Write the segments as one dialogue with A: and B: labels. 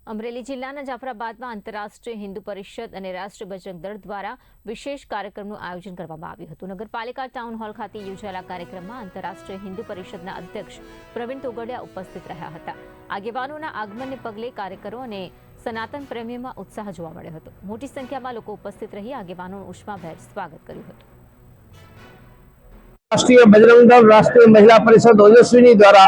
A: અમરેલી જિલ્લાના જાફરાબાદમાં આંતરરાષ્ટ્રીય હિન્દુ પરિષદ અને રાષ્ટ્રીય બજરંગ દળ દ્વારા વિશેષ કાર્યક્રમનું આયોજન કરવામાં આવ્યું હતું। નગરપાલિકા ટાઉન હોલ ખાતે યોજાયેલા કાર્યક્રમમાં આંતરરાષ્ટ્રીય હિન્દુ પરિષદના અધ્યક્ષ પ્રવીણ તોગડિયા ઉપસ્થિત રહ્યા હતા। આગેવાનોના આગમનને પગલે કાર્યકરો અને સનાતન પ્રેમીઓમાં ઉત્સાહ જોવા મળ્યો હતો। મોટી સંખ્યામાં લોકો ઉપસ્થિત રહી આગેવાનોનું ઉષ્માભેર સ્વાગત કર્યું હતું।
B: राष्ट्रीय बजरंग दल राष्ट्रीय महिला परिषद ओजस्विनी द्वारा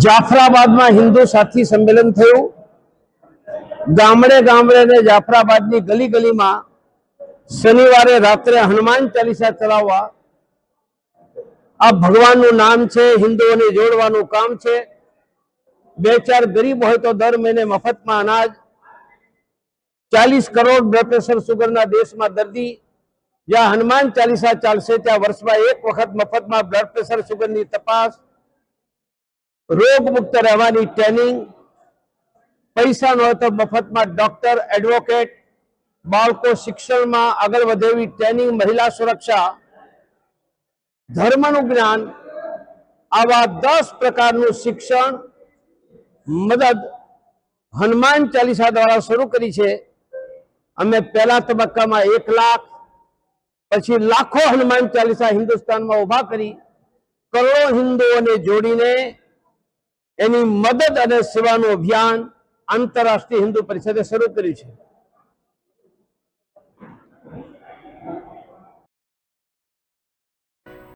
B: जाफराबाद में हिंदू साथी सम्मेलन थयुं। गामडे गामडे ने जाफराबाद की गली गली में शनिवारे रात्रे हनुमान चालीसा चलाववा आ भगवान नु नाम छे। हिंदुओं ने जोड़वानुं काम छे। बे चार गरीब होय तो दर महीने मफत में अनाज, 40 करोड़ ब्लड प्रेशर शुगर ना देश में दर्दी ज्यां हनुमान चालीसा चालशे त्या वर्ष में एक वखत मफत में ब्लड प्रेशर शुगर की तपास, रोग मुक्त रहवानी ट्रेनिंग, पैसा न हो तो मफत में डॉक्टर, एडवोकेट, बाळको शिक्षण में आगळ वधे एवी ट्रेनिंग, महिला सुरक्षा, धर्मनु ज्ञान, आवा 10 प्रकारनु शिक्षण मदद हनुमान चालीसा द्वारा शुरू करी छे। अमे पहला तबक्का में 1 लाख पछी लाखों हनुमान चालीसा हिंदुस्तान में उभा करी करोड़ों हिंदुओं ने जोड़ीने एनी मदद अने सेवानुं अभियान आंतरराष्ट्रीय हिंदू परिषदे शुरू कर्युं छे।